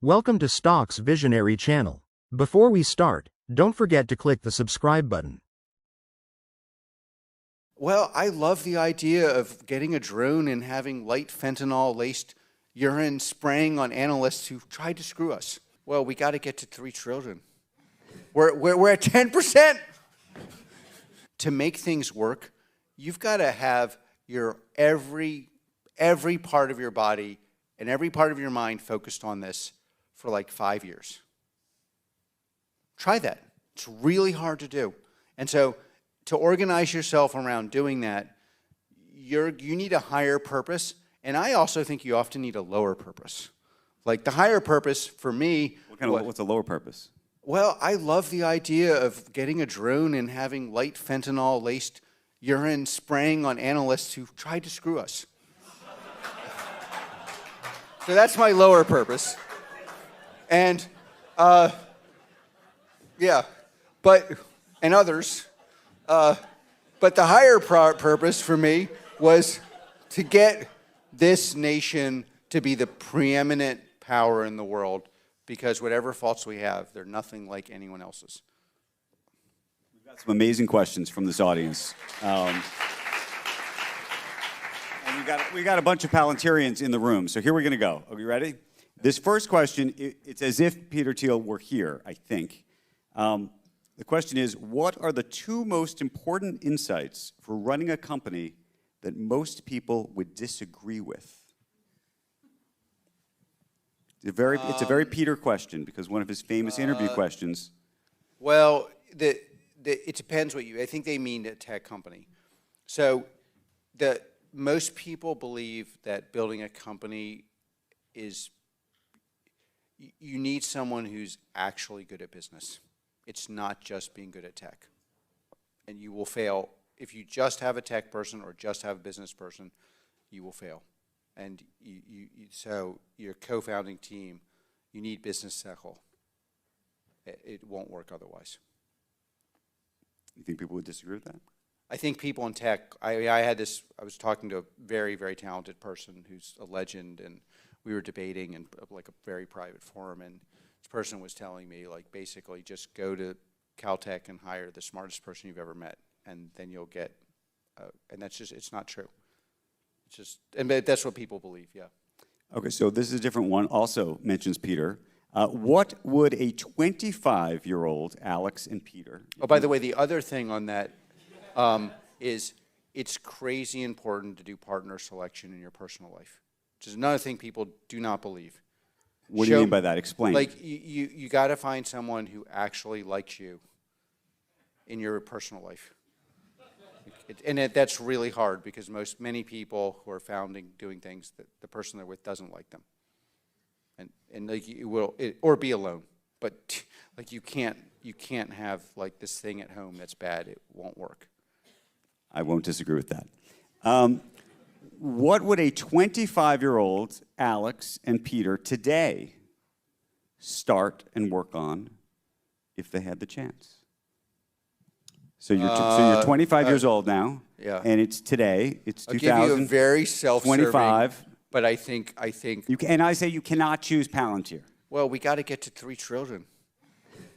Welcome to Stock's Visionary channel. Before we start, don't forget to click the subscribe button. Well, I love the idea of getting a drone and having light fentanyl-laced urine spraying on analysts who tried to screw us. Well, we got to get to 3 trillion. We're at 10%. To make things work, you've got to have your every part of your body and every part of your mind focused on this for like 5 years. Try that. It's really hard to do. And so to organize yourself around doing that, you need a higher purpose, and I also think you often need a lower purpose. Like the higher purpose for me... What's a lower purpose? Well, I love the idea of getting a drone and having light fentanyl-laced urine spraying on analysts who tried to screw us. So that's my lower purpose. And, yeah, and others. But the higher purpose for me was to get this nation to be the preeminent power in the world, because whatever faults we have, they're nothing like anyone else's. We've got some amazing questions from this audience. And we got a bunch of Palantirians in the room, so here we're going to go. Are you ready? This first question, it's as if Peter Thiel were here, I think. The question is, what are the 2 most important insights for running a company that most people would disagree with? It's a very Peter question, because one of his famous interview questions. Well, it depends what I think they mean a tech company. So most people believe that building a company is, you need someone who's actually good at business. It's not just being good at tech. And you will fail. If you just have a tech person or just have a business person, you will fail. And so your co-founding team, you need business cycle. It won't work otherwise. You think people would disagree with that? I think people in tech, I was talking to a very, very talented person who's a legend, and we were debating in like a very private forum, and this person was telling me, like, basically just go to Caltech and hire the smartest person you've ever met, and then you'll get, and that's just, it's not true. It's just, and that's what people believe, yeah. Okay, so this is a different one, also mentions Peter. What would a 25-year-old Alex and Peter... Oh, by the way, the other thing on that is it's crazy important to do partner selection in your personal life, which is another thing people do not believe. What do you mean by that? Explain. Like, you got to find someone who actually likes you in your personal life. That's really hard, because many people who are doing things that the person they're with doesn't like them. And like or be alone. But like you can't have like this thing at home that's bad. It won't work. I won't disagree with that. What would a 25-year-old Alex and Peter today start and work on if they had the chance? So you're 25 years old now, yeah. And it's today. It's 2025. I'll give you a very self-serving, but I think and I say you cannot choose Palantir. Well, we got to get to 3 trillion.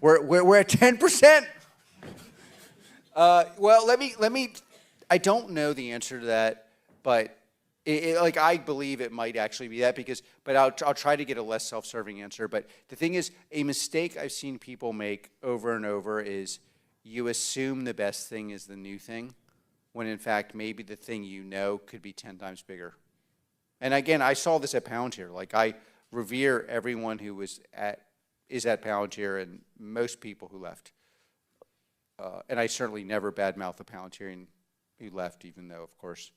We're at 10%. Well, let me. I don't know the answer to that, but like I believe it might actually be that, but I'll try to get a less self-serving answer. But the thing is, a mistake I've seen people make over and over is you assume the best thing is the new thing, when in fact maybe the thing you know could be 10 times bigger. And again, I saw this at Palantir. Like, I revere everyone who is at Palantir and most people who left. And I certainly never badmouth a Palantirian who left, even though, of course,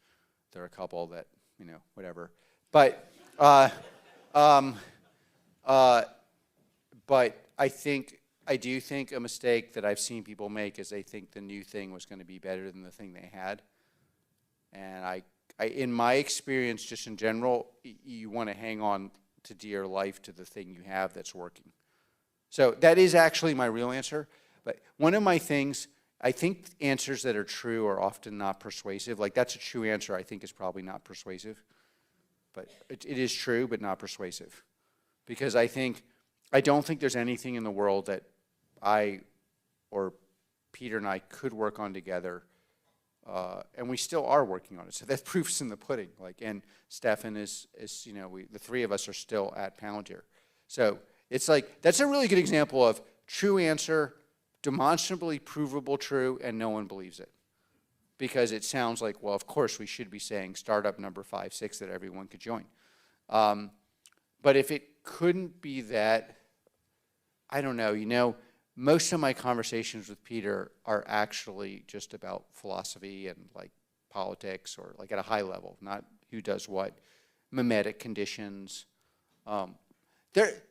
there are a couple that, whatever. But I do think a mistake that I've seen people make is they think the new thing was going to be better than the thing they had. And in my experience, just in general, you want to hang on to dear life to the thing you have that's working. So that is actually my real answer. But one of my things, I think answers that are true are often not persuasive. Like, that's a true answer I think is probably not persuasive. But it is true, but not persuasive. Because I think I don't think there's anything in the world that I or Peter and I could work on together, and we still are working on it. So that proof's in the pudding. Like, and Stefan is the three of us are still at Palantir. So it's like, that's a really good example of true answer, demonstrably provable true, and no one believes it. Because it sounds like, well, of course we should be saying startup number 5, 6 that everyone could join. But if it couldn't be that, I don't know, most of my conversations with Peter are actually just about philosophy and like politics, or like at a high level, not who does what, mimetic conditions. There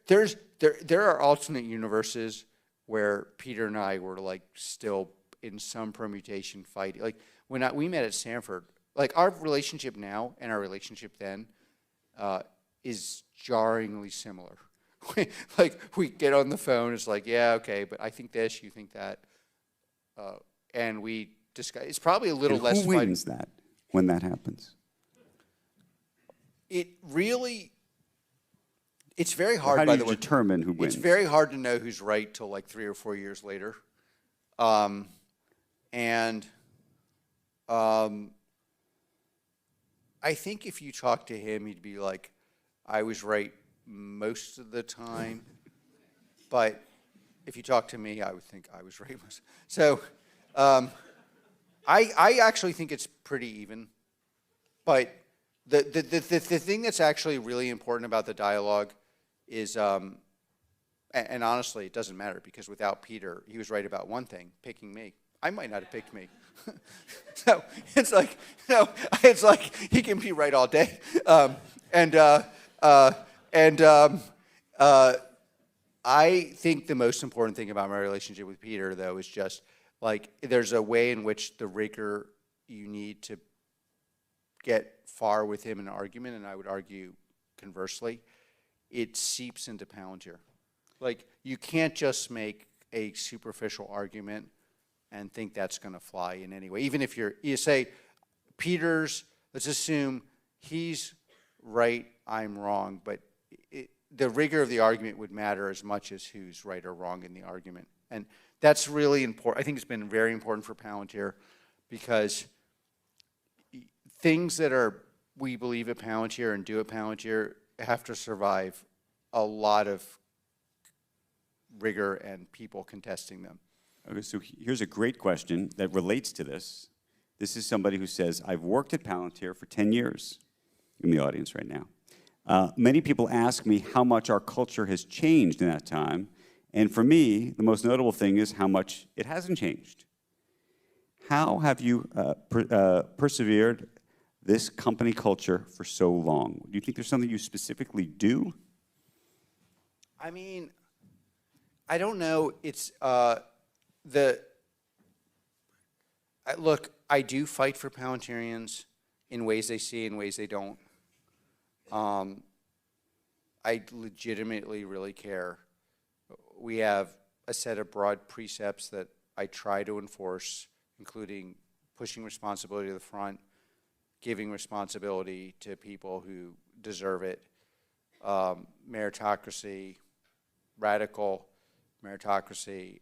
are alternate universes where Peter and I were like still in some permutation fighting. Like when we met at Stanford, like our relationship now and our relationship then is jarringly similar. Like we get on the phone, it's like, yeah, okay, but I think this, you think that, and we discuss. It's probably a little less. Who wins that when that happens? It really. It's very hard. How do by you the way, determine who wins? It's very hard to know who's right till like 3 or 4 years later, and I think if you talk to him, he'd be like, "I was right most of the time," but if you talk to me, I would think I was right most. So I actually think it's pretty even, but the thing that's actually really important about the dialogue is, and honestly, it doesn't matter, because without Peter, he was right about one thing, picking me. I might not have picked me. So it's like, it's like he can be right all day, I think the most important thing about my relationship with Peter, though, is just like there's a way in which the rigor you need to get far with him in an argument, and I would argue conversely, it seeps into Palantir. Like you can't just make a superficial argument and think that's going to fly in any way. Even if you say, Peter's, let's assume he's right, I'm wrong, but the rigor of the argument would matter as much as who's right or wrong in the argument. And that's really important. I think it's been very important for Palantir, because things that we believe at Palantir and do at Palantir have to survive a lot of rigor and people contesting them. Okay, so here's a great question that relates to this. This is somebody who says, I've worked at Palantir for 10 years in the audience right now. Many people ask me how much our culture has changed in that time. And for me, the most notable thing is how much it hasn't changed. How have you persevered this company culture for so long? Do you think there's something you specifically do? I mean, I don't know. It's look, I do fight for Palantirians in ways they see, in ways they don't. I legitimately really care. We have a set of broad precepts that I try to enforce, including pushing responsibility to the front, giving responsibility to people who deserve it, meritocracy, radical meritocracy,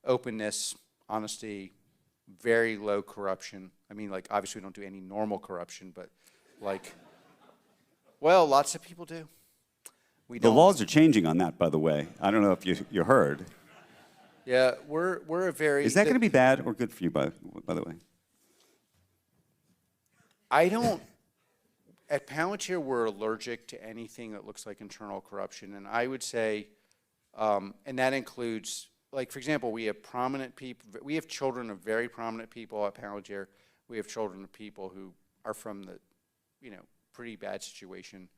openness, honesty, very low corruption. I mean, like, obviously we don't do any normal corruption, but like, well, lots of people do. We don't. The laws are changing on that, by the way. I don't know if you heard. Yeah, we're a very... Is that going to be bad or good for you, by the way? I don't... At Palantir, we're allergic to anything that looks like internal corruption. And I would say, and that includes, like, for example, we have prominent people, we have children of very prominent people at Palantir. We have children of people who are from the, pretty bad situation.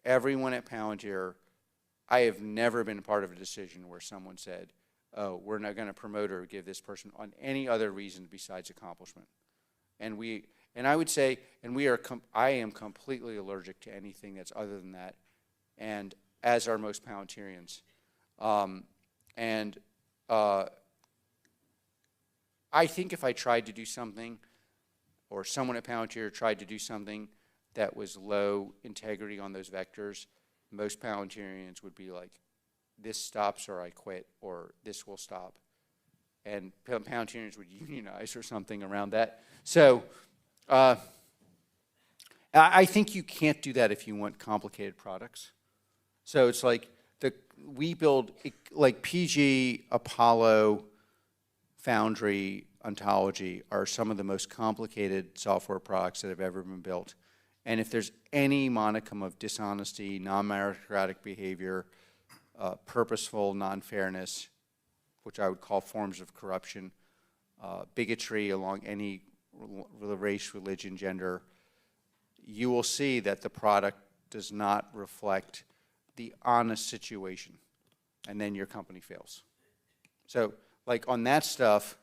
Everyone at Palantir, I have never been part of a decision where someone said, oh, we're not going to promote or give this person on any other reason besides accomplishment. And I would say, I am completely allergic to anything that's other than that, and as are most Palantirians. I think if I tried to do something, or someone at Palantir tried to do something that was low integrity on those vectors, most Palantirians would be like, this stops or I quit, or this will stop. And Palantirians would unionize or something around that. So I think you can't do that if you want complicated products. So it's like we build, like PG, Apollo, Foundry, Ontology are some of the most complicated software products that have ever been built. And if there's any modicum of dishonesty, non-meritocratic behavior, purposeful non-fairness, which I would call forms of corruption, bigotry along any race, religion, gender, you will see that the product does not reflect the honest situation, and then your company fails. So, like on that stuff,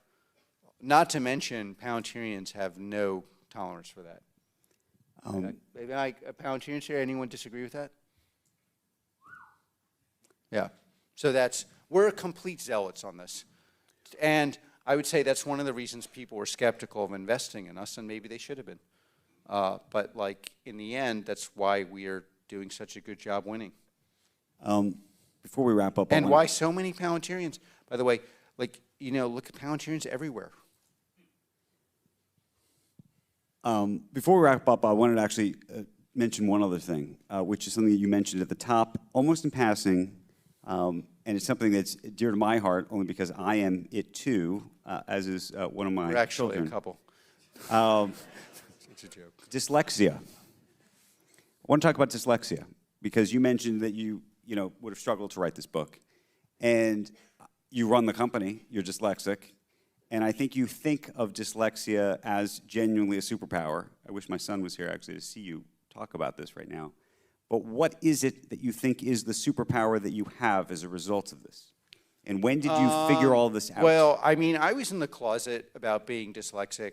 not to mention Palantirians have no tolerance for that. Maybe Palantirians here, anyone disagree with that? Yeah. So we're complete zealots on this. And I would say that's one of the reasons people were skeptical of investing in us, and maybe they should have been. But like in the end, that's why we are doing such a good job winning. Before we wrap up, and why so many Palantirians, by the way, like, look at Palantirians everywhere. Before we wrap up, I wanted to actually mention one other thing, which is something that you mentioned at the top, almost in passing, and it's something that's dear to my heart, only because I am it too, as is one of my We're actually children. a couple. It's a joke. Dyslexia. I want to talk about dyslexia, because you mentioned that you would have struggled to write this book, and you run the company, you're dyslexic, and I think you think of dyslexia as genuinely a superpower. I wish my son was here actually to see you talk about this right now. But what is it that you think is the superpower that you have as a result of this? And when did you figure all this out? Well, I mean, I was in the closet about being dyslexic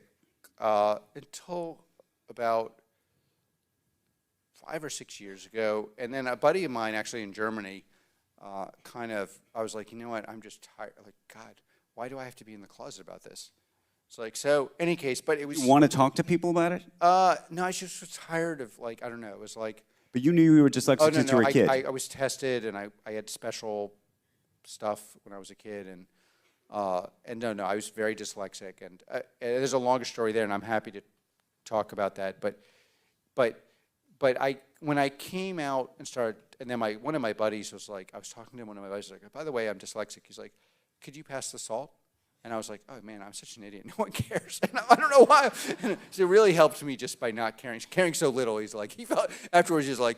until about 5 or 6 years ago. And then a buddy of mine actually in Germany I was like, you know what, I'm just tired. Like, God, why do I have to be in the closet about this? It's like, so, any case, but it was... You want to talk to people about it? No, I just was tired of, like, I don't know, it was like... But you knew you were dyslexic since you were a kid. I was tested, and I had special stuff when I was a kid, and no, I was very dyslexic, and there's a longer story there, and I'm happy to talk about that, but when I came out and started, and then one of my buddies was like, I was talking to one of my buddies, like, by the way, I'm dyslexic. He's like, could you pass the salt? And I was like, oh man, I'm such an idiot. No one cares. And I don't know why. And so it really helped me just by not caring so little. He's like, he felt afterwards. He's like,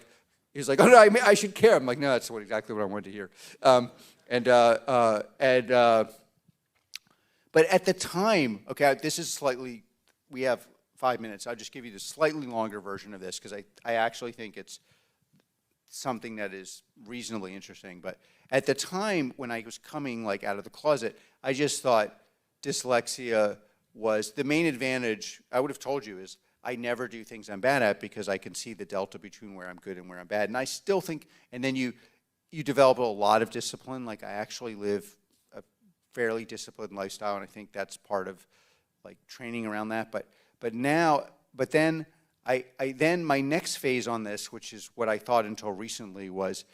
oh no, I should care. I'm like, no, that's exactly what I wanted to hear. But at the time, okay, this is slightly. We have 5 minutes. I'll just give you the slightly longer version of this because I actually think it's something that is reasonably interesting. But at the time when I was coming like out of the closet, I just thought dyslexia was the main advantage. I would have told you is I never do things I'm bad at because I can see the delta between where I'm good and where I'm bad. And I still think, and then you develop a lot of discipline. Like I actually live a fairly disciplined lifestyle, and I think that's part of like training around that. But then my next phase on this, which is what I thought until recently, was,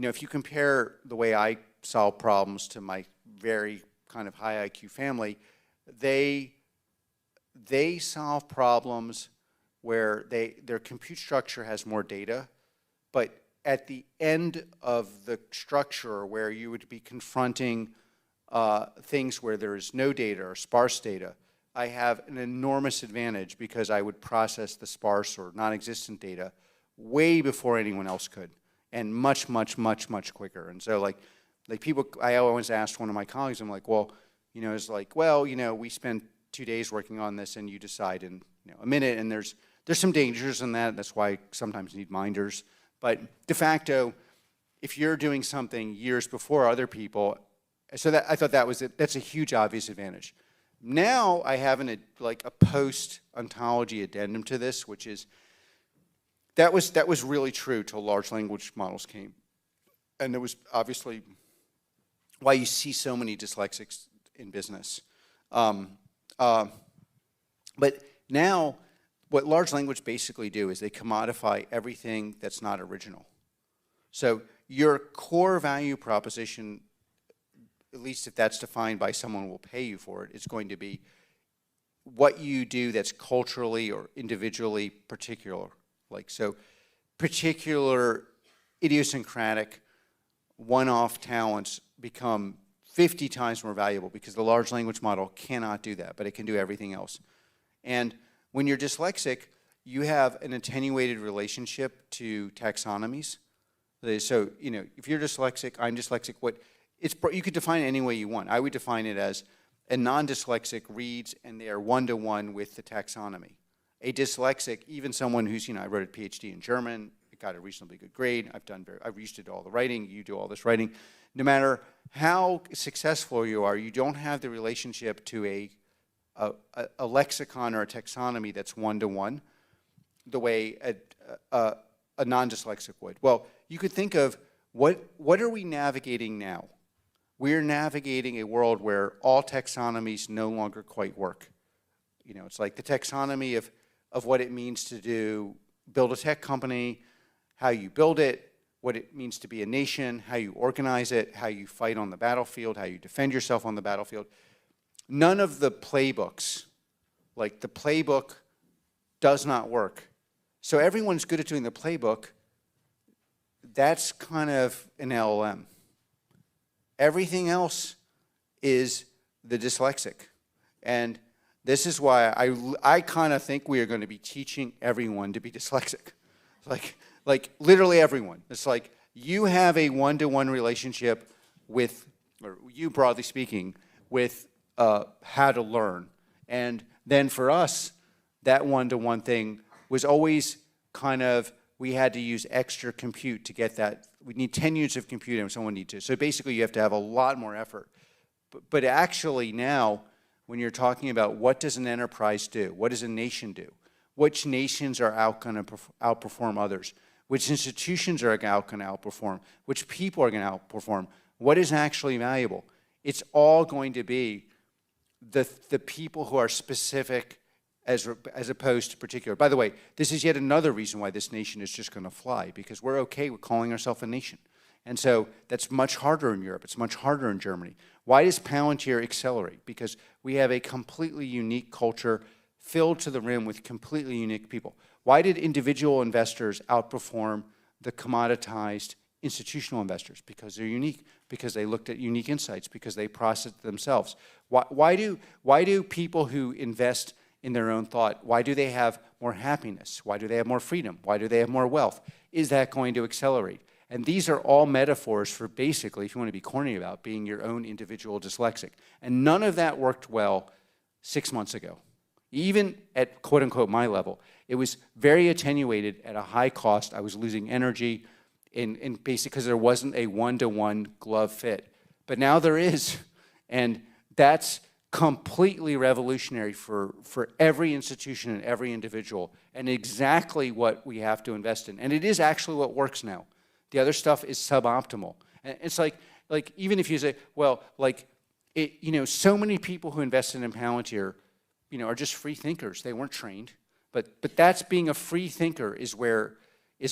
if you compare the way I solve problems to my very kind of high IQ family, they solve problems where their compute structure has more data, but at the end of the structure where you would be confronting things where there is no data or sparse data, I have an enormous advantage because I would process the sparse or non-existent data way before anyone else could, and much, much, much, much quicker. And so like people, I always asked one of my colleagues, I'm like, well, it's like, well, we spent 2 days working on this, and you decide in a minute, and there's some dangers in that. That's why sometimes you need minders. But de facto, if you're doing something years before other people, so that I thought that's a huge obvious advantage. Now I have a post-ontology addendum to this, which is that was really true till large language models came, and it was obviously why you see so many dyslexics in business. But now, what large language basically do is they commodify everything that's not original. So your core value proposition, at least if that's defined by someone who will pay you for it, is going to be what you do that's culturally or individually particular. Like, so particular idiosyncratic one-off talents become 50 times more valuable because the large language model cannot do that, but it can do everything else. And when you're dyslexic, you have an attenuated relationship to taxonomies. So, you know, if you're dyslexic, I'm dyslexic, you could define it any way you want. I would define it as a non-dyslexic reads and they are one-to-one with the taxonomy. A dyslexic, even someone who's, you know, I wrote a PhD in German, got a reasonably good grade, I used to do all the writing, you do all this writing. No matter how successful you are, you don't have the relationship to a lexicon or a taxonomy that's one-to-one the way a non-dyslexic would. Well, you could think of what are we navigating now? We're navigating a world where all taxonomies no longer quite work. You know, it's like the taxonomy of what it means to build a tech company, how you build it, what it means to be a nation, how you organize it, how you fight on the battlefield, how you defend yourself on the battlefield. None of the playbooks, like the playbook does not work. So everyone's good at doing the playbook. That's kind of an LLM. Everything else is the dyslexic. And this is why I kind of think we are going to be teaching everyone to be dyslexic. Like literally everyone. It's like you have a one-to-one relationship with, or you broadly speaking, with how to learn. And then for us, that one-to-one thing was always kind of, we had to use extra compute to get that. We need 10 units of compute and someone needs to. So basically you have to have a lot more effort. But actually now, when you're talking about what does an enterprise do? What does a nation do? Which nations are going to outperform others? Which institutions are going to outperform? Which people are going to outperform? What is actually valuable? It's all going to be the people who are specific as opposed to particular. By the way, this is yet another reason why this nation is just going to fly, because we're okay with calling ourselves a nation. And so that's much harder in Europe. It's much harder in Germany. Why does Palantir accelerate? Because we have a completely unique culture filled to the rim with completely unique people. Why did individual investors outperform the commoditized institutional investors? Because they're unique, because they looked at unique insights, because they processed themselves. Why do people who invest in their own thought, why do they have more happiness? Why do they have more freedom? Why do they have more wealth? Is that going to accelerate? And these are all metaphors for basically, if you want to be corny about, being your own individual dyslexic. And none of that worked well 6 months ago. Even at quote-unquote my level, it was very attenuated at a high cost. I was losing energy in basically because there wasn't a one-to-one glove fit. But now there is, and that's completely revolutionary for every institution and every individual, and exactly what we have to invest in. And it is actually what works now. The other stuff is suboptimal. And it's like even if you say, well, so many people who invested in Palantir, are just free thinkers. They weren't trained. But that's being a free thinker is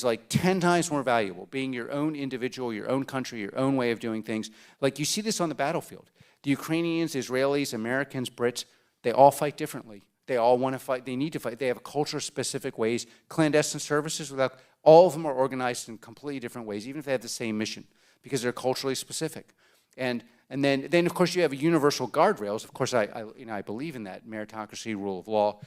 like 10 times more valuable, being your own individual, your own country, your own way of doing things. Like you see this on the battlefield. The Ukrainians, Israelis, Americans, Brits, they all fight differently. They all want to fight. They need to fight. They have culture-specific ways. Clandestine services, all of them are organized in completely different ways, even if they have the same mission, because they're culturally specific. And then of course you have universal guardrails. Of course I believe in that, meritocracy, rule of law,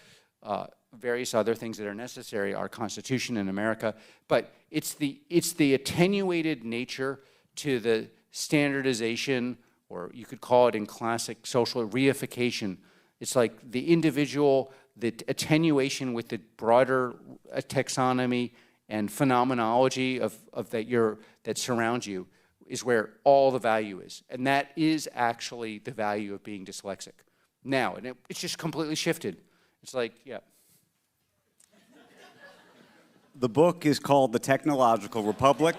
various other things that are necessary, our Constitution in America. But it's the attenuated nature to the standardization, or you could call it in classic social reification. It's like the individual, the attenuation with the broader taxonomy and phenomenology that surrounds you is where all the value is. And that is actually the value of being dyslexic. Now, and it's just completely shifted. It's like, yeah. The book is called The Technological Republic.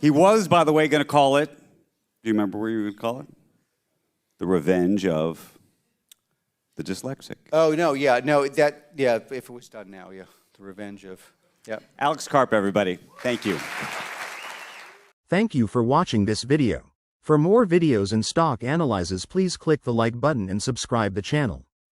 He was, by the way, going to call it, do you remember what you were going to call it? The Revenge of the Dyslexic. Oh, no, yeah, no, if it was done now, yeah. The Revenge of, yeah. Alex Karp, everybody. Thank you. Thank you for watching this video. For more videos and stock analyses, please click the like button and subscribe the channel.